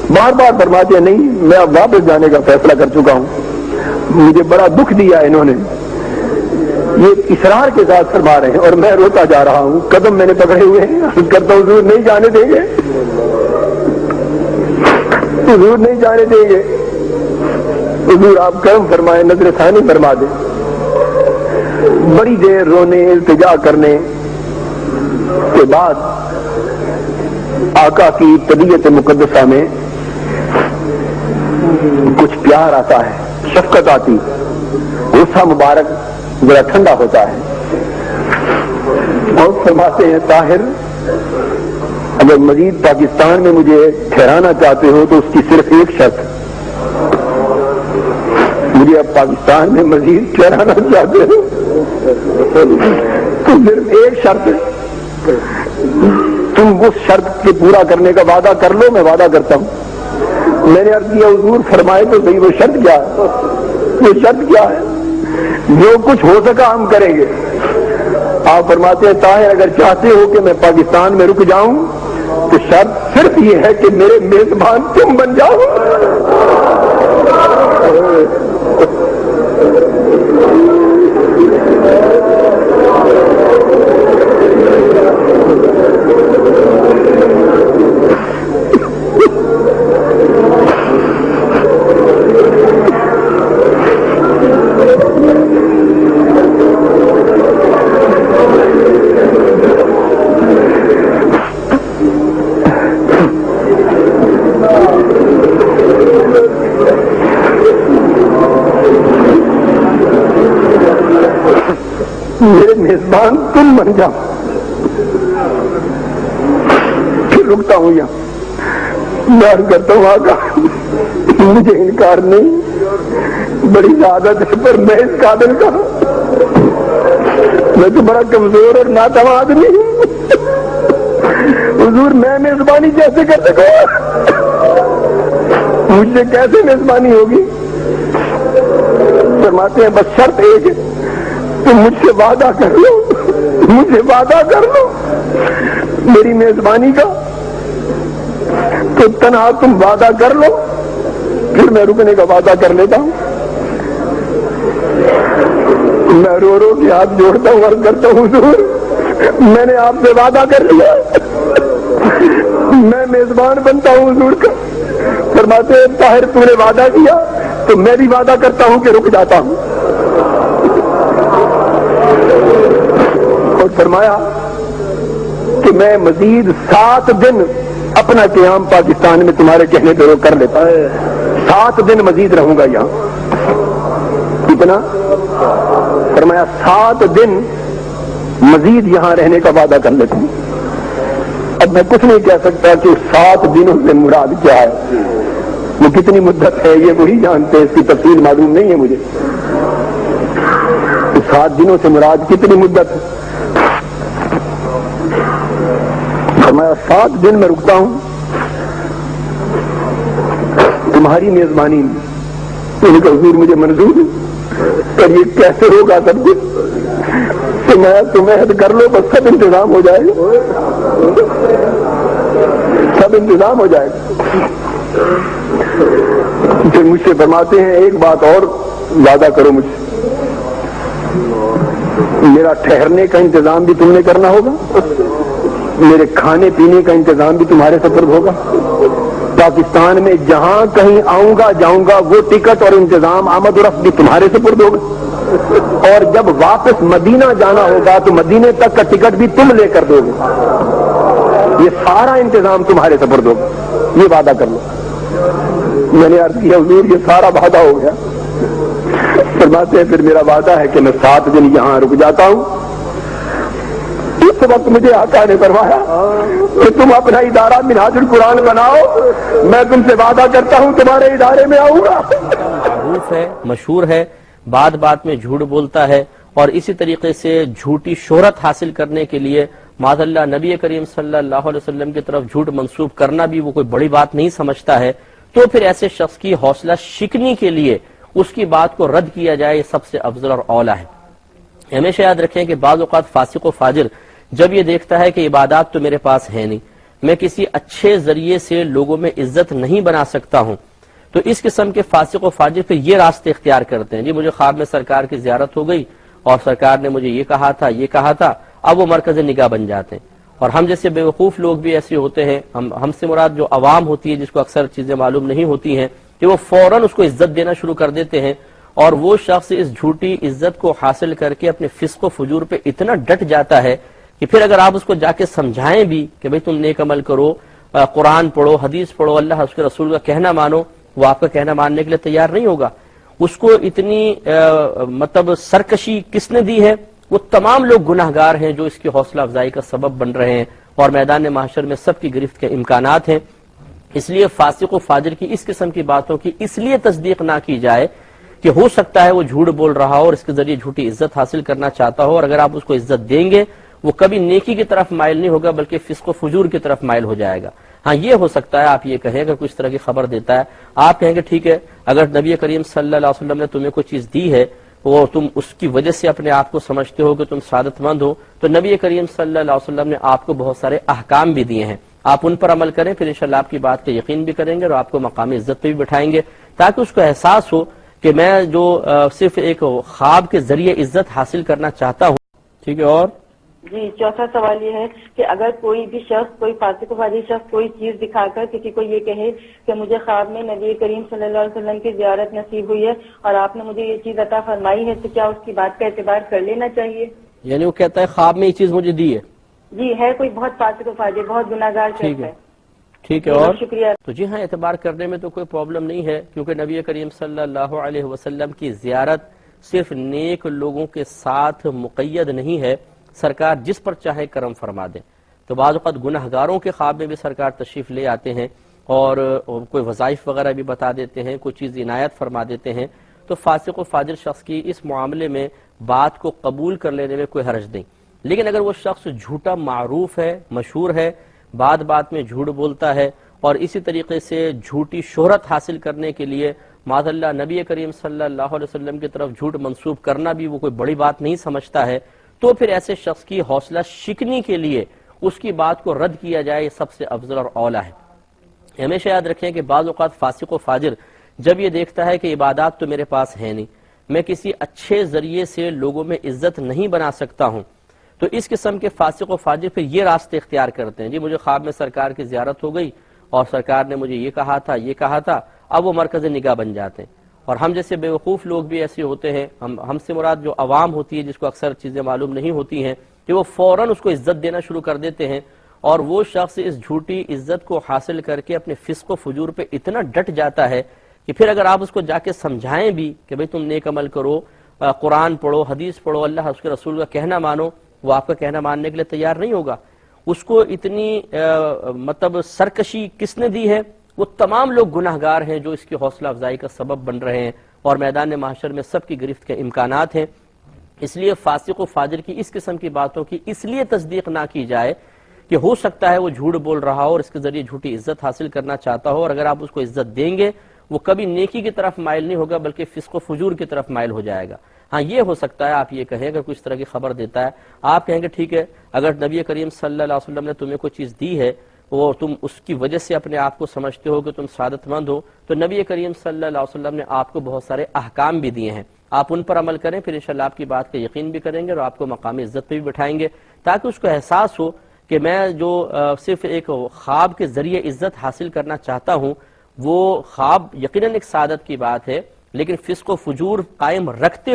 بار بار فرماتے ہیں نہیں میں اب واپس جانے کا فیصلہ کر چکا ہوں. مجھے بڑا دکھ دیا انہوں نے، یہ اصرار کے ساتھ فرما رہے ہیں اور میں روتا جا رہا ہوں، قدم میں نے پکڑے ہوئے ہیں. عرض کرتا ہوں حضور نہیں جانے دیں گے، حضور نہیں جانے دیں گے. حضور آپ کرم فرمائے، نظر ثانی فرما دیں. بڑی دیر رونے التجا کرنے کے بعد آقا کی طبیعت مقدسہ میں کچھ پیار آتا ہے، شفقت آتی، غصہ مبارک ذرا ٹھنڈا ہوتا ہے اور فرماتے ہیں طاہر اگر مزید پاکستان میں مجھے ٹھہرانا چاہتے ہو تو اس کی صرف ایک شرط، مجھے اب پاکستان میں مزید ٹھہرانا چاہتے ہو تو صرف ایک شرط، تم اس شرط کے پورا کرنے کا وعدہ کر لو، میں وعدہ کرتا ہوں. میں نے عرض کیا حضور فرمائے تو صحیح وہ شرط کیا ہے؟ وہ شرط کیا ہے؟ جو کچھ ہو سکا ہم کریں گے. آپ فرماتے ہیں طاہر اگر چاہتے ہو کہ میں پاکستان میں رک جاؤں تو شرط صرف یہ ہے کہ میرے میزبان تم بن جاؤ. میرے میزبان تم بن جاؤ. پھر رکتا ہوں یہاں، میں عرض کرتا ہوں آقا مجھے انکار نہیں، بڑی عادت ہے پر میں اس قابل کا، میں تو بڑا کمزور اور ناتواں آدمی ہوں. حضور میں میزبانی کیسے کر سکوں؟ مجھ سے کیسے میزبانی ہوگی؟ فرماتے ہیں بس شرط ایک ہے، تم مجھ سے وعدہ کر لو، مجھے وعدہ کر لو میری میزبانی کا، تو تنہا تم وعدہ کر لو پھر میں رکنے کا وعدہ کر لیتا ہوں. میں رو رو کے ہاتھ جوڑتا ہوں اور کرتا ہوں حضور میں نے آپ سے وعدہ کر لیا، میں میزبان بنتا ہوں حضور کا. فرماتے ہیں طاہر تم نے وعدہ کیا تو میں بھی وعدہ کرتا ہوں کہ رک جاتا ہوں. اور فرمایا کہ میں مزید 7 دن اپنا قیام پاکستان میں تمہارے کہنے پہ وہ کر لیتا ہے، 7 دن مزید رہوں گا یہاں. کتنا؟ فرمایا 7 دن مزید یہاں رہنے کا وعدہ کر لیتا ہوں. اب میں کچھ نہیں کہہ سکتا کہ 7 دنوں سے مراد کیا ہے، وہ کتنی مدت ہے یہ وہی جانتے ہیں، اس کی تفصیل معلوم نہیں ہے مجھے. 7 دنوں سے مراد کتنی مدت ہے؟ فرمایا 7 دن میں رکتا ہوں تمہاری میزبانی میں. ان کا حضور مجھے منظور ہے پر یہ کیسے ہوگا سب کچھ؟ تو میں تمہیں عہد کر لو بس سب انتظام ہو جائے گا، سب انتظام ہو جائے گا. پھر مجھ سے فرماتے ہیں ایک بات اور وعدہ کرو مجھ سے، میرا ٹھہرنے کا انتظام بھی تم نے کرنا ہوگا، میرے کھانے پینے کا انتظام بھی تمہارے سپرد ہوگا. پاکستان میں جہاں کہیں آؤں گا جاؤں گا وہ ٹکٹ اور انتظام آمد و رفت بھی تمہارے سپرد ہوگا، اور جب واپس مدینہ جانا ہوگا تو مدینے تک کا ٹکٹ بھی تم لے کر دو گے. یہ سارا انتظام تمہارے سپرد ہوگا، یہ وعدہ کر لو. میں نے عرض کیا حضور یہ سارا وعدہ ہو گیا. فرماتے ہیں پھر میرا وعدہ ہے کہ میں 7 دن یہاں رک جاتا ہوں. اس وقت مجھے آقا نے فرمایا کہ تم اپنا ادارہ منہاج القرآن بناؤ، میں تم سے وعدہ کرتا ہوں تمہارے ادارے میں آؤں گا. معروف ہے، مشہور ہے، بات بات میں جھوٹ بولتا ہے اور اسی طریقے سے جھوٹی شہرت حاصل کرنے کے لیے معاذ اللہ نبی کریم صلی اللہ علیہ وسلم کی طرف جھوٹ منسوب کرنا بھی وہ کوئی بڑی بات نہیں سمجھتا ہے. تو پھر ایسے شخص کی حوصلہ شکنی کے لیے اس کی بات کو رد کیا جائے یہ سب سے افضل اور اولا ہے. ہمیشہ یاد رکھیں کہ بعض اوقات فاسق و فاجر جب یہ دیکھتا ہے کہ عبادات تو میرے پاس ہے نہیں، میں کسی اچھے ذریعے سے لوگوں میں عزت نہیں بنا سکتا ہوں، تو اس قسم کے فاسق و فاجر پھر یہ راستے اختیار کرتے ہیں، جی مجھے خواب میں سرکار کی زیارت ہو گئی اور سرکار نے مجھے یہ کہا تھا، اب وہ مرکز نگاہ بن جاتے ہیں۔ اور ہم جیسے بیوقوف لوگ بھی ایسے ہوتے ہیں، ہم سے مراد جو عوام ہوتی ہے جس کو اکثر چیزیں معلوم نہیں ہوتی ہیں، کہ وہ فوراً اس کو عزت دینا شروع کر دیتے ہیں، اور وہ شخص اس جھوٹی عزت کو حاصل کر کے اپنے فسق و فجور پہ اتنا ڈٹ جاتا ہے کہ پھر اگر آپ اس کو جا کے سمجھائیں بھی کہ بھئی تم نیک عمل کرو، قرآن پڑھو، حدیث پڑھو، اللہ اس کے رسول کا کہنا مانو، وہ آپ کا کہنا ماننے کے لیے تیار نہیں ہوگا۔ اس کو اتنی مطلب سرکشی کس نے دی ہے؟ وہ تمام لوگ گناہگار ہیں جو اس کی حوصلہ افزائی کا سبب بن رہے ہیں، اور میدان محشر میں سب کی گرفت کے امکانات ہیں۔ اس لیے فاسق و فاجر کی اس قسم کی باتوں کی اس لیے تصدیق نہ کی جائے کہ ہو سکتا ہے وہ جھوٹ بول رہا ہو اور اس کے ذریعے جھوٹی عزت حاصل کرنا چاہتا ہو، اور اگر آپ اس کو عزت دیں گے وہ کبھی نیکی کی طرف مائل نہیں ہوگا بلکہ فسق و فجور کی طرف مائل ہو جائے گا۔ ہاں یہ ہو سکتا ہے آپ یہ کہیں، اگر کچھ طرح کی خبر دیتا ہے، آپ کہیں گے ٹھیک ہے، اگر نبی کریم صلی اللہ علیہ وسلم نے تمہیں کوئی چیز دی ہے وہ تم اس کی وجہ سے اپنے آپ کو سمجھتے ہو کہ تم سعادت مند ہو، تو نبی کریم صلی اللہ علیہ وسلم نے آپ کو بہت سارے احکام بھی دیے ہیں، آپ ان پر عمل کریں، پھر انشاءاللہ آپ کی بات کا یقین بھی کریں گے اور آپ کو مقام عزت پہ بھی بٹھائیں گے، تاکہ اس کو احساس ہو کہ میں جو صرف ایک خواب کے ذریعے عزت حاصل کرنا چاہتا ہوں۔ ٹھیک ہے، اور جی چوتھا سوال یہ ہے کہ اگر کوئی بھی شخص، کوئی فاسق و فاجر شخص کوئی چیز دکھا کر کسی کو یہ کہے کہ مجھے خواب میں نبی کریم صلی اللہ علیہ وسلم کی زیارت نصیب ہوئی ہے اور آپ نے مجھے یہ چیز عطا فرمائی ہے، تو کیا اس کی بات کا اعتبار کر لینا چاہیے؟ یعنی وہ کہتا ہے خواب میں یہ چیز مجھے دی ہے، جی ہے کوئی بہت فاسق و فاجر، بہت گناہگار شخص ہے۔ ٹھیک ہے، جی، اور بہت شکریہ۔ تو جی ہاں، اعتبار کرنے میں تو کوئی پرابلم نہیں ہے، کیونکہ نبی کریم صلی اللہ علیہ وسلم کی زیارت صرف نیک لوگوں کے ساتھ مقید نہیں ہے، سرکار جس پر چاہے کرم فرما دیں۔ تو بعض اوقات گناہگاروں کے خواب میں بھی سرکار تشریف لے آتے ہیں اور کوئی وظائف وغیرہ بھی بتا دیتے ہیں، کوئی چیز عنایت فرما دیتے ہیں، تو فاسق و فاجر شخص کی اس معاملے میں بات کو قبول کر لینے میں کوئی حرج نہیں۔ لیکن اگر وہ شخص جھوٹا معروف ہے، مشہور ہے، بات بات میں جھوٹ بولتا ہے اور اسی طریقے سے جھوٹی شہرت حاصل کرنے کے لیے معاذ اللہ نبی کریم صلی اللہ علیہ وسلم کی طرف جھوٹ منسوب کرنا بھی وہ کوئی بڑی بات نہیں سمجھتا ہے، تو پھر ایسے شخص کی حوصلہ شکنی کے لیے اس کی بات کو رد کیا جائے، یہ سب سے افضل اور اولیٰ ہے۔ ہمیشہ یاد رکھیں کہ بعض اوقات فاسق و فاجر جب یہ دیکھتا ہے کہ عبادات تو میرے پاس ہے نہیں، میں کسی اچھے ذریعے سے لوگوں میں عزت نہیں بنا سکتا ہوں، تو اس قسم کے فاسق و فاجر پھر یہ راستے اختیار کرتے ہیں، جی مجھے خواب میں سرکار کی زیارت ہو گئی اور سرکار نے مجھے یہ کہا تھا، اب وہ مرکز نگاہ بن جاتے ہیں۔ اور ہم جیسے بیوقوف لوگ بھی ایسے ہوتے ہیں، ہم سے مراد جو عوام ہوتی ہے جس کو اکثر چیزیں معلوم نہیں ہوتی ہیں، کہ وہ فوراً اس کو عزت دینا شروع کر دیتے ہیں، اور وہ شخص اس جھوٹی عزت کو حاصل کر کے اپنے فسق و فجور پہ اتنا ڈٹ جاتا ہے کہ پھر اگر آپ اس کو جا کے سمجھائیں بھی کہ بھئی تم نیک عمل کرو، قرآن پڑھو، حدیث پڑھو، اللہ اس کے رسول کا کہنا مانو، وہ آپ کا کہنا ماننے کے لیے تیار نہیں ہوگا۔ اس کو اتنی مطلب سرکشی کس نے دی ہے؟ وہ تمام لوگ گناہگار ہیں جو اس کی حوصلہ افزائی کا سبب بن رہے ہیں، اور میدان محشر میں سب کی گرفت کے امکانات ہیں۔ اس لیے فاسق و فاجر کی اس قسم کی باتوں کی اس لیے تصدیق نہ کی جائے کہ ہو سکتا ہے وہ جھوٹ بول رہا ہو اور اس کے ذریعے جھوٹی عزت حاصل کرنا چاہتا ہو، اور اگر آپ اس کو عزت دیں گے وہ کبھی نیکی کی طرف مائل نہیں ہوگا بلکہ فسق و فجور کی طرف مائل ہو جائے گا۔ ہاں یہ ہو سکتا ہے آپ یہ کہیں، اگر کچھ طرح کی خبر دیتا ہے، آپ کہیں گے ٹھیک ہے، اگر نبی کریم صلی اللہ علیہ وسلم نے تمہیں کوئی چیز دی ہے وہ تم اس کی وجہ سے اپنے آپ کو سمجھتے ہو کہ تم سعادت مند ہو، تو نبی کریم صلی اللہ علیہ وسلم نے آپ کو بہت سارے احکام بھی دیے ہیں، آپ ان پر عمل کریں، پھر انشاءاللہ آپ کی بات کا یقین بھی کریں گے اور آپ کو مقام عزت پہ بھی بٹھائیں گے، تاکہ اس کو احساس ہو کہ میں جو صرف ایک خواب کے ذریعے عزت حاصل کرنا چاہتا ہوں، وہ خواب یقیناً ایک سعادت کی بات ہے، لیکن فسق و فجور قائم رکھتے